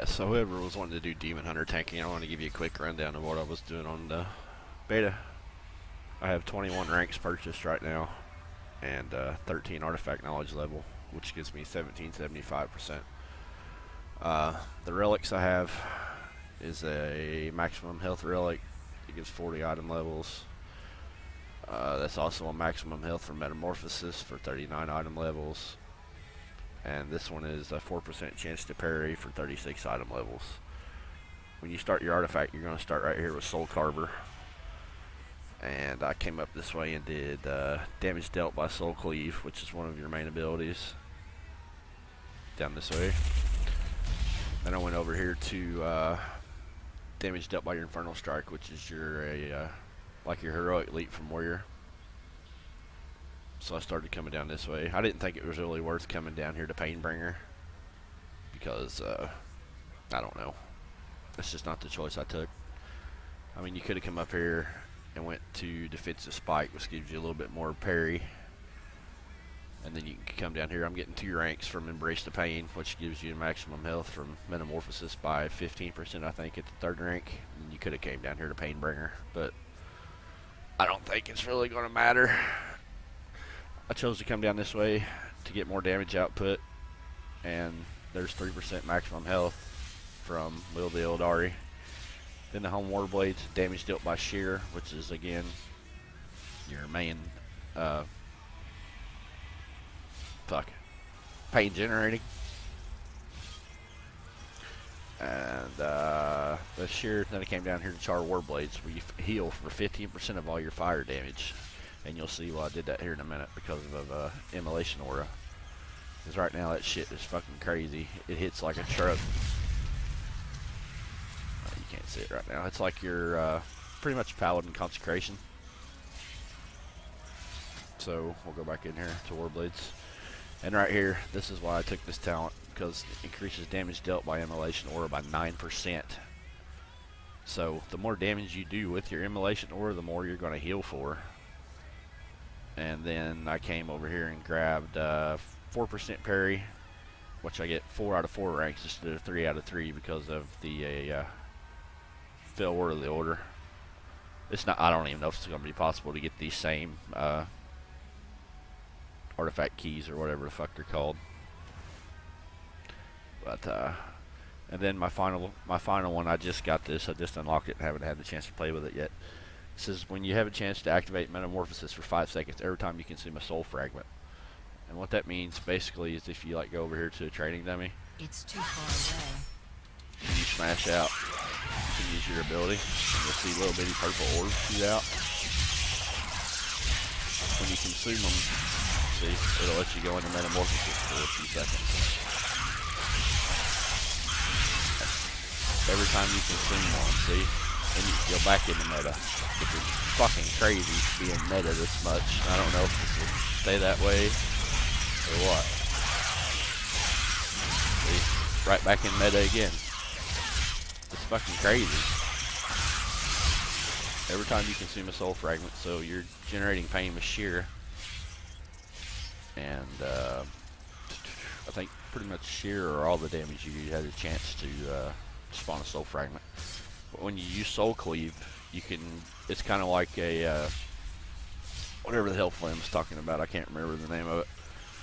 Yeah, so whoever was wanting to do Demon Hunter tanking, I want to give you a quick rundown of what I was doing on the beta. I have 21 ranks purchased right now, and 13 artifact knowledge level, which gives me 1775%. The relics I have is a maximum health relic. It gives 40 item levels. That's also a maximum health for metamorphosis for 39 item levels. And this one is a 4% chance to parry for 36 item levels. When you start your artifact, you're going to start right here with Soul Carver. And I came up this way and did damage dealt by Soul Cleave, which is one of your main abilities. Down this way. Then I went over here to damage dealt by your Infernal Strike, which is your like your heroic leap from warrior. So I started coming down this way. I didn't think it was really worth coming down here to Painbringer because I don't know. That's just not the choice I took. I mean, you could have come up here and went to Defensive Spike, which gives you a little bit more parry. And then you can come down here. I'm getting 2 ranks from Embrace the Pain, which gives you maximum health from Metamorphosis by 15%, I think, at the 3rd rank. And you could have came down here to Painbringer, but I don't think it's really going to matter. I chose to come down this way to get more damage output, and there's 3% maximum health from Will the Eldari. Then the Home Warblades, damage dealt by Shear, which is again your main pain generating. And the Shear, then I came down here to Char Warblades, where you heal for 15% of all your fire damage. And you'll see why I did that here in a minute because of Immolation Aura. Because right now that shit is fucking crazy. It hits like a truck. You can't see it right now. It's like your pretty much Paladin Consecration. So we'll go back in here to Warblades. And right here, this is why I took this talent, because it increases damage dealt by Immolation Aura by 9%. So the more damage you do with your Immolation Aura, the more you're going to heal for. And then I came over here and grabbed 4% parry, which I get 4 out of 4 ranks instead of 3 out of 3 because of the Fell Word of the Order. It's not. I don't even know if it's going to be possible to get these same artifact keys or whatever the fuck they're called. But and then my final one, I just got this. I just unlocked it and haven't had the chance to play with it yet. It says when you have a chance to activate Metamorphosis for 5 seconds every time you consume a soul fragment. And what that means basically is if you like go over here to a training dummy, it's too far away. And you smash out, you can use your ability. And you'll see little bitty purple orbs shoot out. When you consume them, see, it'll let you go into Metamorphosis for a few seconds. Every time you consume one, see? And you go back into meta, which is fucking crazy being meta this much. I don't know if this will stay that way or what. See, right back in meta again. It's fucking crazy. Every time you consume a soul fragment, so you're generating pain with Shear. And I think pretty much Shear or all the damage you had a chance to spawn a soul fragment. But when you use Soul Cleave, you can, it's kind of like a, whatever the hell Flame's talking about, I can't remember the name of it.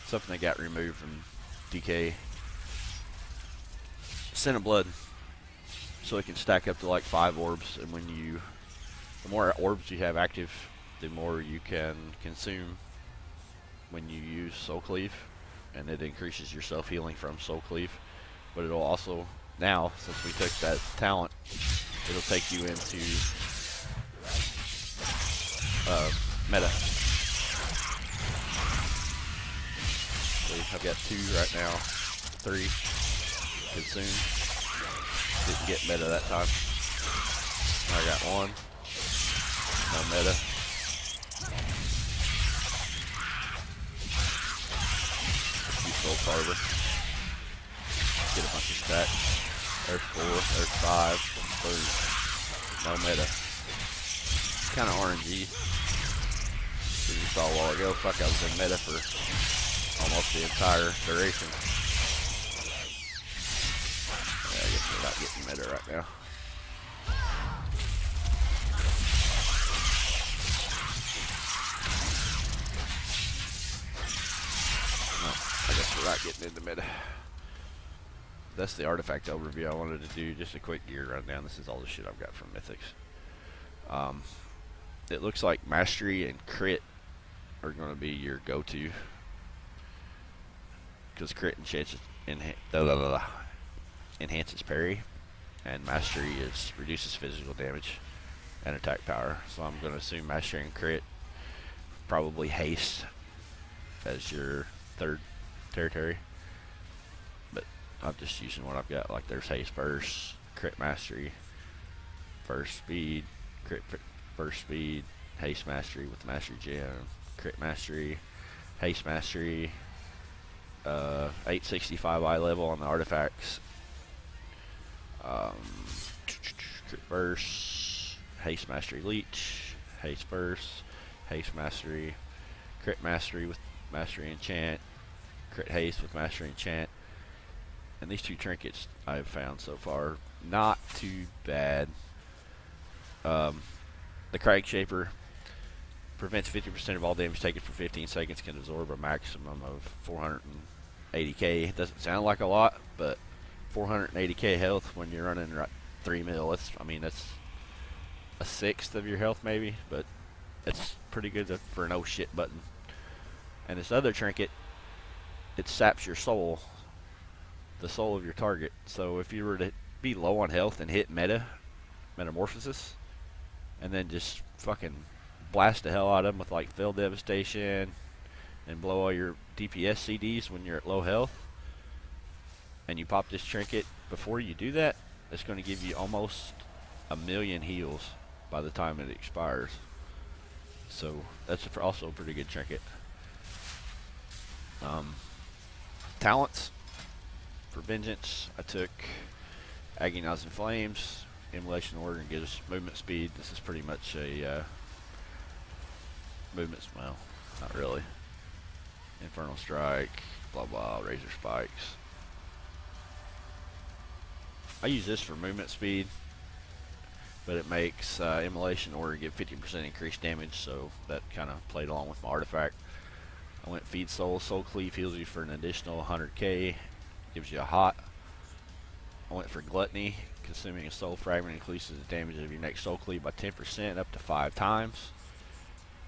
Something that got removed from DK. Sin of Blood. So it can stack up to like 5 orbs, and when you, the more orbs you have active, the more you can consume when you use Soul Cleave. And it increases your self-healing from Soul Cleave. But it'll also, now, since we took that talent, it'll take you into meta. See, I've got 2 right now, 3 consumed. Didn't get meta that time. I got 1. No meta. Soul Carver. Get a bunch of stacks. There's 4, there's 5, 3. No meta. Kind of RNG. As you saw a while ago, fuck, I was in meta for almost the entire duration. Yeah, I guess getting meta right now. No, I guess we're not getting into meta. That's the artifact overview I wanted to do. Just a quick gear rundown. This is all the shit I've got from Mythics. It looks like Mastery and Crit are going to be your go-to. Because Crit enhances parry. And Mastery reduces physical damage and attack power. So I'm going to assume Mastery and Crit. Probably Haste as your third territory. But I'm just using what I've got. Like there's Haste first, Crit Mastery, first speed, Crit first speed, Haste Mastery with Mastery Gem, Crit Mastery, Haste Mastery, 865 eye level on the artifacts, Crit Burst, Haste Mastery Leech, Haste Burst, Haste Mastery, Crit Mastery with Mastery Enchant, Crit Haste with Mastery Enchant. And these two trinkets I've found so far, not too bad. The Crag Shaper prevents 50% of all damage taken for 15 seconds, can absorb a maximum of 480k. It doesn't sound like a lot, but 480k health when you're running 3 mil, that's a sixth of your health maybe, but it's pretty good for an oh shit button. And this other trinket, it saps your soul, the soul of your target. So if you were to be low on health and hit metamorphosis, and then just fucking blast the hell out of them with like Fell Devastation and blow all your DPS CDs when you're at low health, and you pop this trinket before you do that, it's going to give you almost 1,000,000 heals by the time it expires. So that's also a pretty good trinket. Talents for Vengeance, I took Agonizing Flames. Immolation Order gives movement speed. This is pretty much a well, not really. Infernal Strike, blah blah, Razor Spikes. I use this for movement speed, but it makes Immolation Order give 50% increased damage, so that kind of played along with my artifact. I went Feed Soul. Soul Cleave heals you for an additional 100k, gives you a hot. I went for Gluttony. Consuming a soul fragment increases the damage of your next soul cleave by 10% up to 5 times,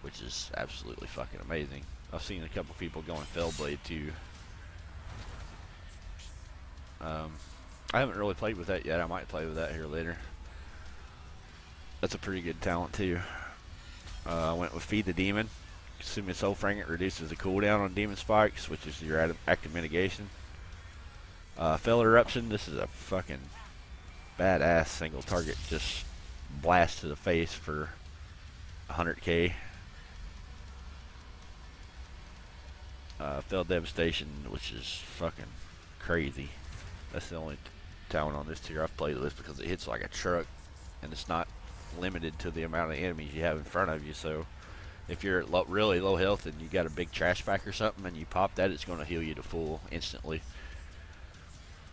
which is absolutely fucking amazing. I've seen a couple people going Fellblade too. I haven't really played with that yet. I might play with that here later. That's a pretty good talent too. I went with Feed the Demon. Consuming soul fragment reduces the cooldown on demon spikes, which is your active mitigation. Fell Eruption. This is a fucking badass single target, just blast to the face for 100k. Fell Devastation, which is fucking crazy. That's the only talent on this tier I've played with because it hits like a truck, and it's not limited to the amount of enemies you have in front of you. So if you're at really low health and you got a big trash pack or something and you pop that, it's going to heal you to full instantly.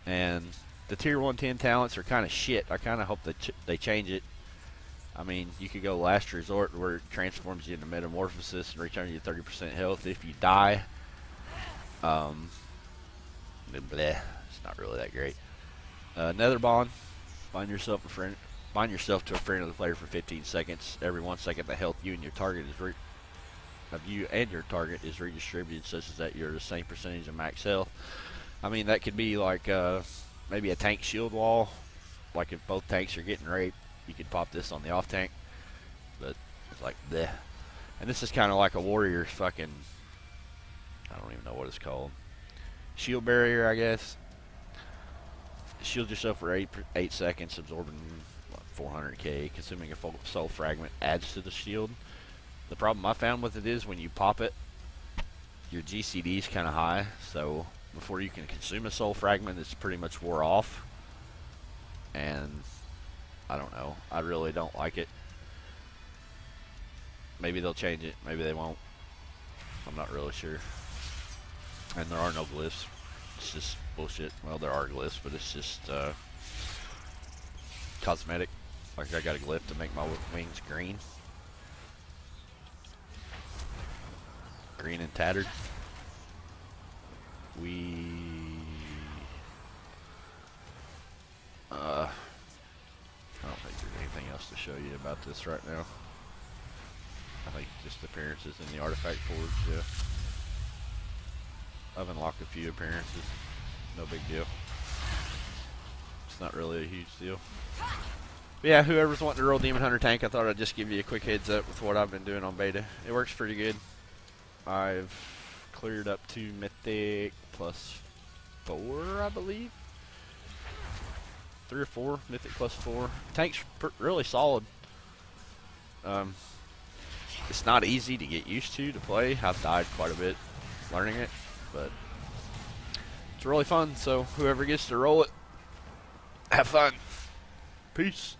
And the tier 110 talents are kind of shit. I kind of hope that they change it. I mean, you could go Last Resort where it transforms you into Metamorphosis and returns you 30% health if you die. Bleh, it's not really that great. Nether Bond. Bind yourself to a friend of the player for 15 seconds. Every 1 second, the health you and your target is redistributed, such as that you're the same percentage of max health. I mean, that could be like maybe a tank shield wall. Like if both tanks are getting raped, you could pop this on the off tank. But it's like bleh. And this is kind of like a warrior's fucking, I don't even know what it's called. Shield barrier, I guess. Shield yourself for 8 seconds, absorbing 400k. Consuming a soul fragment adds to the shield. The problem I found with it is when you pop it, your GCD is kind of high, so before you can consume a soul fragment, it's pretty much wore off. And I don't know. I really don't like it. Maybe they'll change it. Maybe they won't. I'm not really sure. And there are no glyphs. It's just bullshit. Well, there are glyphs, but it's just cosmetic. Like I got a glyph to make my wings green. Green and tattered. I don't think there's anything else to show you about this right now. I think just appearances in the artifact forge, yeah. I've unlocked a few appearances. No big deal. It's not really a huge deal. But yeah, whoever's wanting to roll Demon Hunter tank, I thought I'd just give you a quick heads up with what I've been doing on beta. It works pretty good. I've cleared up to Mythic +4, I believe. 3 or 4, Mythic +4. Tank's really solid. It's not easy to get used to play. I've died quite a bit learning it, but it's really fun. So whoever gets to roll it, have fun. Peace.